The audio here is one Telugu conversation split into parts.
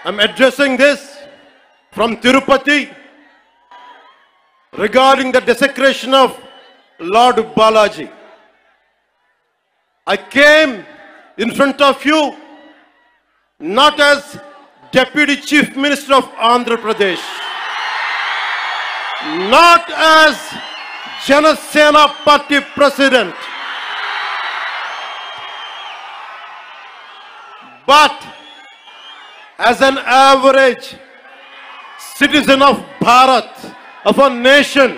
I'm addressing this from Tirupati regarding the desecration of Lord Balaji. I came in front of you not as Deputy Chief Minister of Andhra Pradesh, not as Janasena Party President, but as an average citizen of Bharat, of a nation,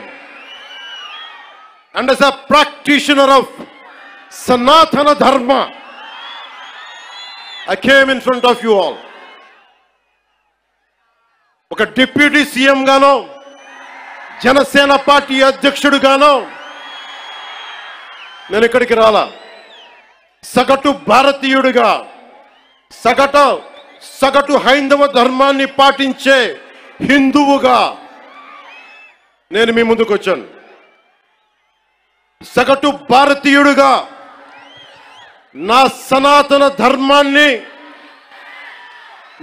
and as a practitioner of Sanatana Dharma, I came in front of you all. ఒక డిప్యూటీ సీఎం గానో జనసేన పార్టీ అధ్యక్షుడిగానో నేను ఇక్కడికి రాలా. సగటు భారతీయుడిగా సగటు హైందవ ధర్మాన్ని పాటించే హిందువుగా నేను మీ ముందుకు వచ్చాను. సగటు భారతీయుడిగా నా సనాతన ధర్మాన్ని,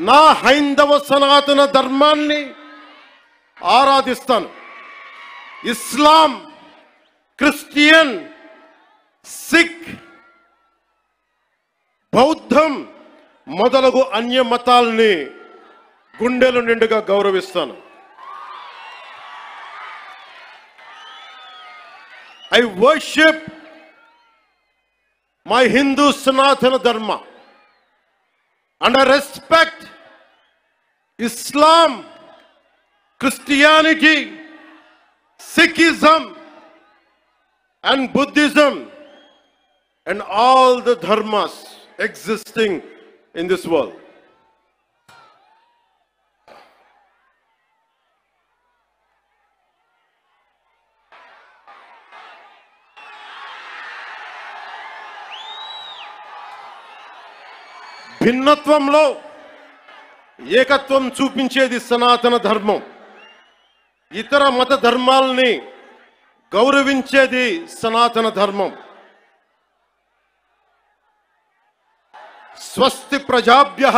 నా హైందవ సనాతన ధర్మాన్ని ఆరాధిస్తాను. ఇస్లాం, క్రిస్టియన్, సిక్, బౌద్ధం మొదలగు అన్య మతాల్ని గుండెలు నిండుగా గౌరవిస్తాను. I worship my Hindu Sanatana Dharma and I respect Islam, Christianity, Sikhism and Buddhism and all the dharmas existing in this world. భిన్నత్వంలో ఏకత్వం చూపించేది సనాతన ధర్మం. ఇతర మత ధర్మాలని గౌరవించేది సనాతన ధర్మం. స్వస్తి ప్రజాభ్యః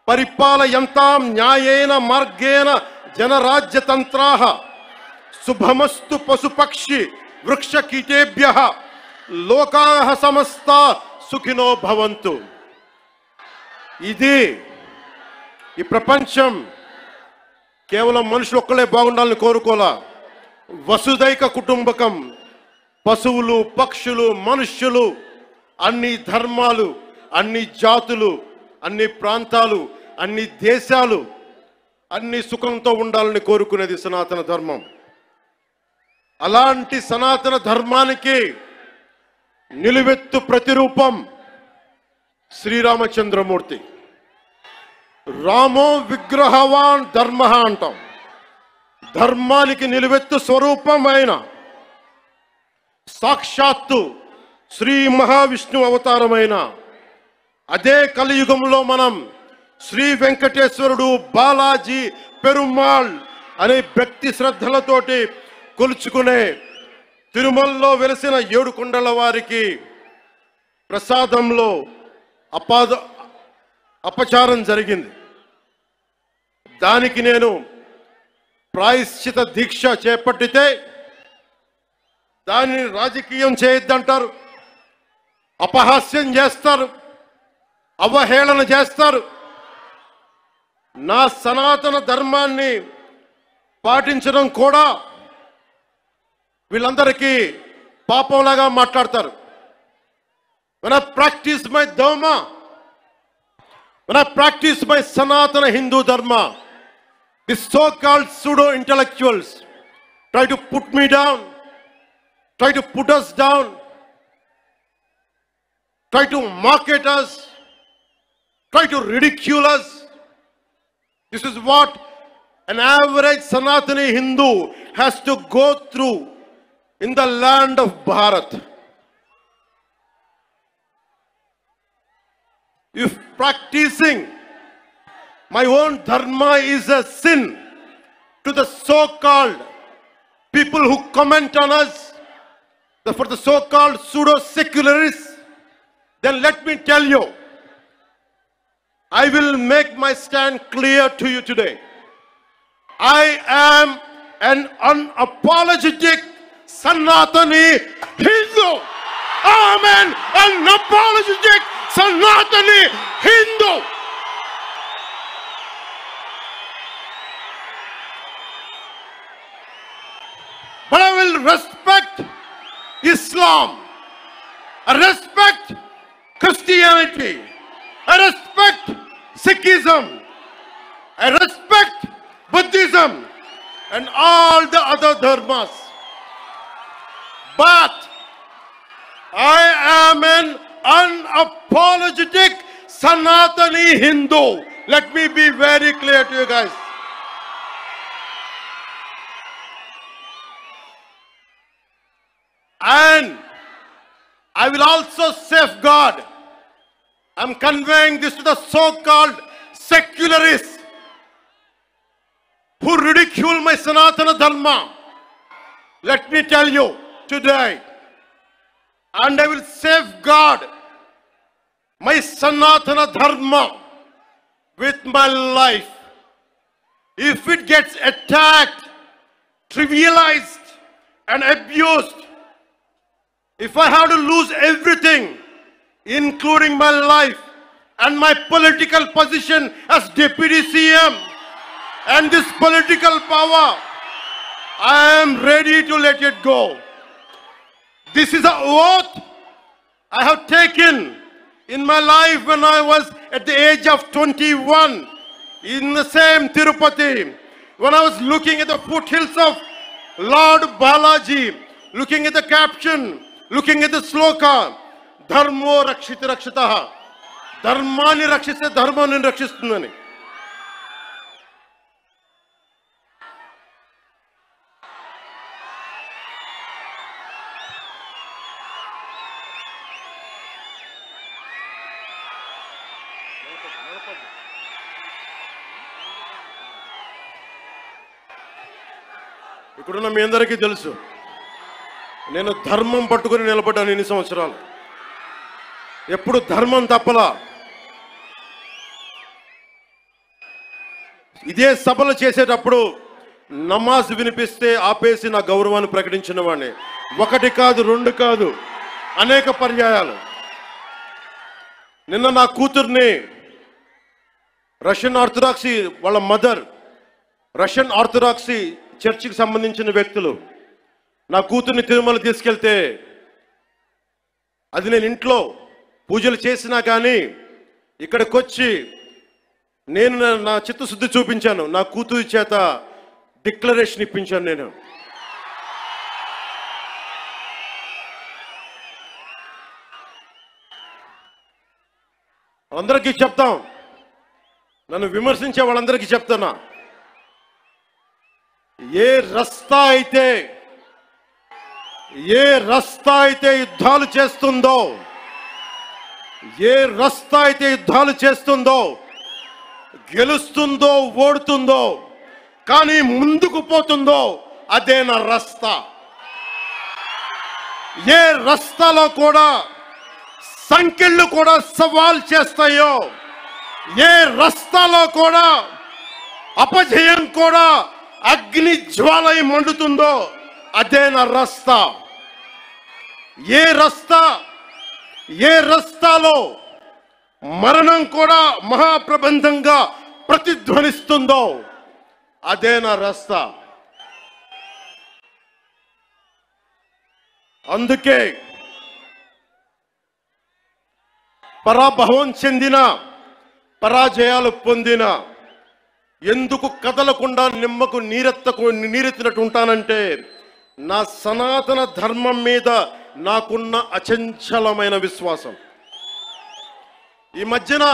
పరిపాలయంతాం న్యాయేన మార్గేణ జనరాజ్యతంత్రాః శుభమస్తు పశుపక్షి వృక్షకీటేభ్యః లోకాః సమస్తా సుఖినో భవంతు. ఇది ఈ ప్రపంచం కేవలం మనుషులు ఒక్కలే బాగుండాలని కోరుకోలా. వసుదైక కుటుంబకం, పశువులు, పక్షులు, మనుష్యులు, అన్ని ధర్మాలు, అన్ని జాతులు, అన్ని ప్రాంతాలు, అన్ని దేశాలు అన్ని సుఖంతో ఉండాలని కోరుకునేది సనాతన ధర్మం. అలాంటి సనాతన ధర్మానికి నిలువెత్తు ప్రతిరూపం శ్రీరామచంద్రమూర్తి. రామో విగ్రహవాన్ ధర్మ అంటాం. ధర్మానికి నిలువెత్తు స్వరూపమైన సాక్షాత్తు శ్రీ మహావిష్ణు అవతారమైన అదే కలియుగంలో మనం శ్రీ వెంకటేశ్వరుడు, బాలాజీ, పెరుమాళ్ అనే భక్తి శ్రద్ధలతోటి కొలుచుకునే తిరుమలలో వెలిసిన 7 కొండల వారికి ప్రసాదంలో అపచారం జరిగింది. దానికి నేను ప్రాయశ్చిత దీక్ష చేపట్టితే దానిని రాజకీయం చేయొద్దంటారు, అపహాస్యం చేస్తారు, అవహేళన చేస్తారు. నా సనాతన ధర్మాన్ని పాటించడం కూడా వీళ్ళందరికీ పాపంలాగా మాట్లాడతారు. When I practice my dharma, when I practice my Sanatana Hindu Dharma, the so-called pseudo-intellectuals try to put me down, try to put us down, try to mock at us, try to ridicule us. This is what an average Sanatani Hindu has to go through in the land of Bharat. If practicing my own dharma is a sin to the so-called people who comment on us, for the so-called pseudo-secularists, then let me tell you, I will make my stand clear to you today. I am an unapologetic Sanatani Hindu. I am an unapologetic Sanatani Hindu. But I will respect Islam. I respect Christianity. I respect Sikhism. I respect Buddhism and all the other dharmas. But I am an unapologetic Sanatani Hindu. Let me be very clear to you guys. And I will also safeguard. I'm conveying this to the so-called secularists who ridicule my Sanatana Dharma. Let me tell you today, and I will safeguard my Sanatana Dharma with my life. If it gets attacked, trivialized, and abused, if I have to lose everything, including my life and my political position as Deputy CM and this political power, I am ready to let it go. This is an oath I have taken in my life when I was at the age of 21 in the same Tirupati, when I was looking at the foothills of Lord Balaji, looking at the caption, looking at the sloka, Dharmo Rakshita Rakshitaha, Dharmani Rakshita Dharmani Rakshistundani. ఇక్కడున్న మీ అందరికీ తెలుసు, నేను ధర్మం పట్టుకుని నిలబడ్డాను ఇన్ని సంవత్సరాలు. ఎప్పుడు ధర్మం తప్పలా. ఇదే సభలు చేసేటప్పుడు నమాజ్ వినిపిస్తే ఆపేసి నా గౌరవాన్ని ప్రకటించిన వాడిని. ఒకటి కాదు, రెండు కాదు, అనేక పర్యాయాలు. నిన్న నా కూతుర్ని రష్యన్ ఆర్థడాక్సీ వాళ్ళ మదర్, రష్యన్ ఆర్థడాక్సీ చర్చికి సంబంధించిన వ్యక్తులు నా కూతుర్ని తిరుమల తీసుకెళ్తే, అది నేను ఇంట్లో పూజలు చేసినా కానీ ఇక్కడికి వచ్చి నేను నా చిత్తశుద్ధి చూపించాను. నా కూతురి చేత డిక్లరేషన్ ఇప్పించాను. నేను అందరికీ చెప్తాం, నన్ను విమర్శించే వాళ్ళందరికీ చెప్తున్నా, ఏ రస్తా అయితే యుద్ధాలు చేస్తుందో, ఏ రస్తా అయితే యుద్ధాలు చేస్తుందో, గెలుస్తుందో ఓడుతుందో, కానీ ముందుకు పోతుందో అదే నా రస్తా. ఏ రస్తాలో కూడా సంఖ్యలు కూడా సవాల్ చేస్తాయో, ఏ రస్తాలో కూడా అపజయం కూడా అగ్ని జ్వాలై మండుతుందో అదే నా రస్తా. ఏ రస్తాలో మరణం కూడా మహాప్రబంధంగా ప్రతిధ్వనిస్తుందో అదే నా రస్తా. అందుకే పరాభవం చెందిన, పరాజయాలు పొందిన ఎందుకు కదలకుండా నిమ్మకు నీరెత్తినట్టు ఉంటానంటే, నా సనాతన ధర్మం మీద నాకున్న అచంచలమైన విశ్వాసం. ఈ మధ్యన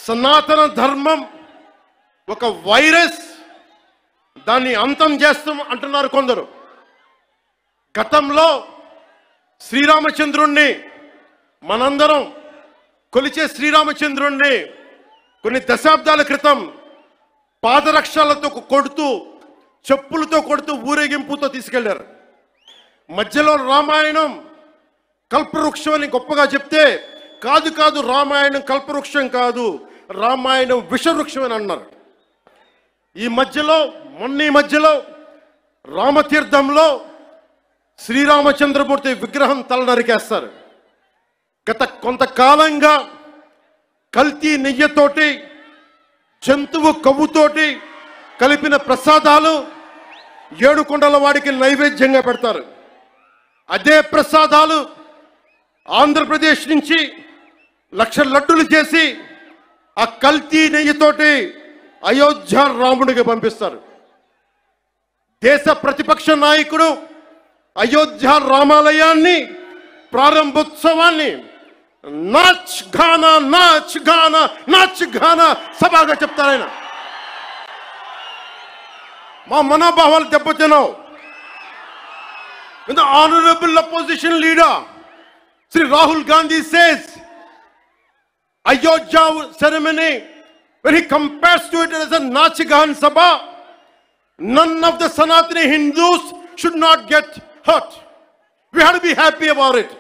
సనాతన ధర్మం ఒక వైరస్, దాన్ని అంతం చేస్తాం అంటున్నారు కొందరు. గతంలో శ్రీరామచంద్రుణ్ణి మనందరం కొలిచే శ్రీరామచంద్రుణ్ణి కొన్ని దశాబ్దాల క్రితం పాదరక్షలతో కొడుతూ, చెప్పులతో కొడుతూ, ఊరేగింపుతో తీసుకెళ్లారు. మధ్యలో రామాయణం కల్పవృక్షం అని గొప్పగా చెప్తే, కాదు కాదు, రామాయణం కల్పవృక్షం కాదు, రామాయణం విషవృక్షం అని అన్నారు. ఈ మధ్యలో రామతీర్థంలో శ్రీరామచంద్రమూర్తి విగ్రహం తల నరికేస్తారు. గత కొంతకాలంగా కల్తీ నెయ్యితోటి, జంతువు కొవ్వుతోటి కలిపిన ప్రసాదాలు ఏడుకొండల వాడికి నైవేద్యంగా పెడతారు. అదే ప్రసాదాలు ఆంధ్రప్రదేశ్ నుంచి 1,00,000 లడ్డులు చేసి ఆ కల్తీ నెయ్యితోటి అయోధ్య రాముడికి పంపిస్తారు. దేశ ప్రతిపక్ష నాయకుడు అయోధ్య రామాలయాన్ని ప్రారంభోత్సవాన్ని నాచ్ గానా నాచ్ గానా నాచ్ గానా సభగా చెప్తారు. ఆయన మా మనోభావాలు దెబ్బతిన్నావు. The honorable opposition leader Sri Rahul Gandhi says Ayodhya ceremony, when he compares to it as a Nachigan Sabha, none of the Sanatani Hindus should not get hurt. We have to be happy about it.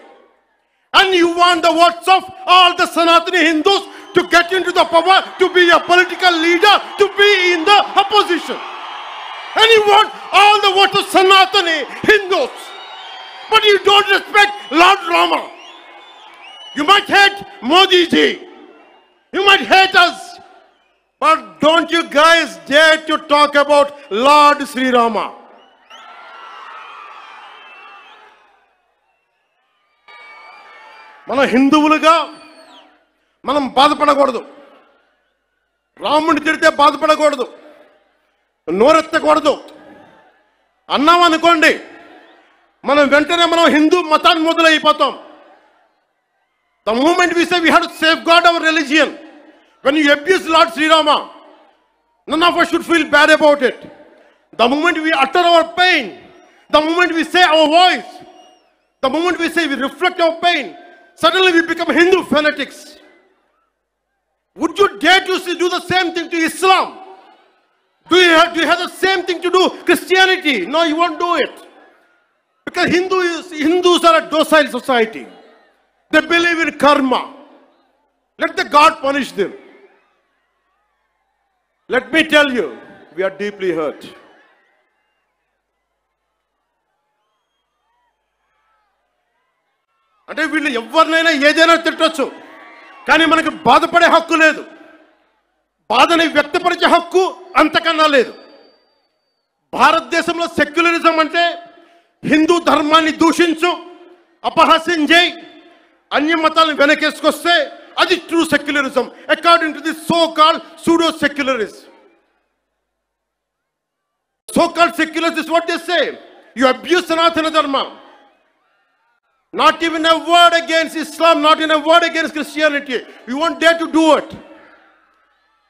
And you want the votes of all the Sanatani Hindus to get into the power, to be a political leader, to be in the opposition. And you want all the votes of Sanatani Hindus. But you don't respect Lord Rama. You might hate Modi ji. You might hate us. But don't you guys dare to talk about Lord Sri Rama. మన హిందువులుగా మనం బాధపడకూడదు. రాముడిని తిడితే బాధపడకూడదు, నోరెత్తకూడదు. అన్నాం అనుకోండి, మనం వెంటనే హిందూ మతాన్ని మొదలైపోతాం. The moment we say we have to safeguard our religion, when you abuse Lord Sri Rama, none of us should feel bad about it. The moment we utter our pain, the moment we say our voice, the moment we say we reflect our pain, suddenly we become Hindu fanatics. Would you dare to do the same thing to Islam? Do you have the same thing to do Christianity? No, you won't do it. Because Hindus are a docile society. They believe in karma. Let the God punish them. Let me tell you, we are deeply hurt. అంటే వీళ్ళు ఎవరినైనా ఏదైనా తిట్టొచ్చు, కానీ మనకి బాధపడే హక్కు లేదు. బాధని వ్యక్తపరిచే హక్కు అంతకన్నా లేదు. భారతదేశంలో సెక్యులరిజం అంటే హిందూ ధర్మాన్ని దూషించు, అపహాస్యం చేయి, అన్య మతాలను వెనకేసుకొస్తే అది true secularism according to the so called pseudo secularist. So called secularists, what they say, you abuse Sanatana Dharma. Not even a word against Islam, not even a word against Christianity. You won't dare to do it.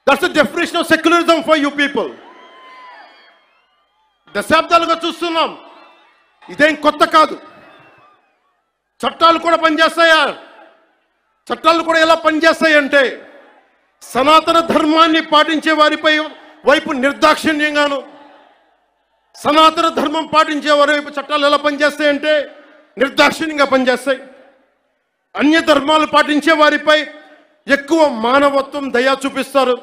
That's the definition of secularism for you people. దశాబ్దాలుగా చూస్తున్నాం, ఇదేం కొత్త కాదు. చట్టాలు కూడా పనిచేస్తాయా? చట్టాలు కూడా ఎలా పనిచేస్తాయంటే సనాతన ధర్మాన్ని పాటించే వారిపై వైపు నిర్దాక్షిణ్యంగాను, సనాతన ధర్మం పాటించే వారి వైపు చట్టాలు ఎలా పనిచేస్తాయంటే నిర్దాక్షిణ్యంగా పనిచేస్తాయి. అన్య ధర్మాలు పాటించే వారిపై ఎక్కువ మానవత్వం, దయ చూపిస్తారు.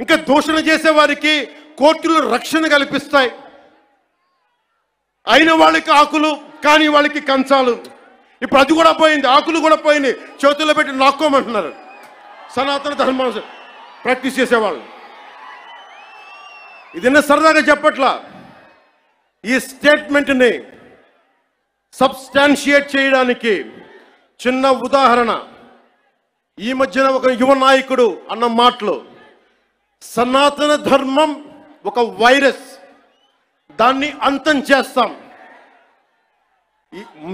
ఇంకా దూషణ చేసే వారికి కోర్టులు రక్షణ కల్పిస్తాయి. అయిన వాళ్ళకి ఆకులు, కాని వాళ్ళకి కంచాలు. ఇప్పుడు అది కూడా పోయింది, ఆకులు కూడా పోయింది, చేతుల్లో పెట్టి నాక్కోమంటున్నారు సనాతన ధర్మం ప్రాక్టీస్ చేసేవాళ్ళు. ఇదన్నా సరదాగా చెప్పట్లా. ఈ స్టేట్మెంట్ని సబ్స్టాన్షియేట్ చేయడానికి చిన్న ఉదాహరణ. ఈ మధ్యన ఒక యువ నాయకుడు అన్న మాటలు, సనాతన ధర్మం ఒక వైరస్, దాన్ని అంతం చేస్తాం.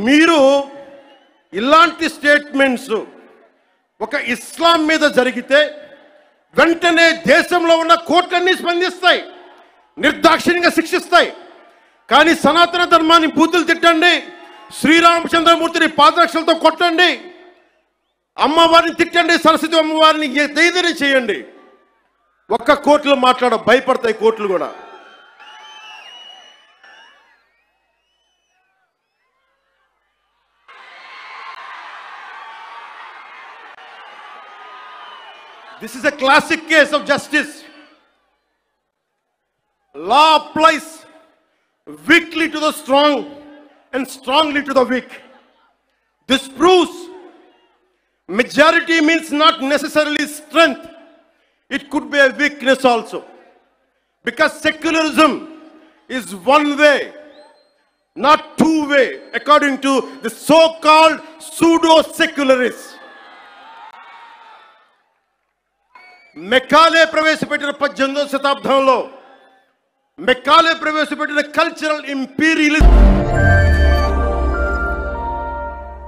మీరు ఇలాంటి స్టేట్మెంట్స్ ఒక ఇస్లాం మీద జరిగితే వెంటనే దేశంలో ఉన్న కోర్టులన్నీ స్పందిస్తాయి, నిర్దాక్షిణ్యంగా శిక్షిస్తాయి. కానీ సనాతన ధర్మాన్ని బూతులు తిట్టండి, శ్రీరామచంద్రమూర్తిని పాదరక్షలతో కొట్టండి, అమ్మవారిని తిట్టండి, సరస్వతి అమ్మవారిని ఏదైనా చేయండి, ఒక్క కోర్టులు భయపడతాయి కోర్టులు కూడా. This is a classic case of justice. Law applies weakly to the strong and strongly to the weak. This proves majority means not necessarily strength. It could be a weakness also. Because secularism is one way, not two way, according to the so-called pseudo-secularists. Macaulay ప్రవేశపెట్టిన 18వ శతాబ్దంలో మెకాలే ప్రవేశపెట్టిన కల్చరల్ ఇంపీరియలిజం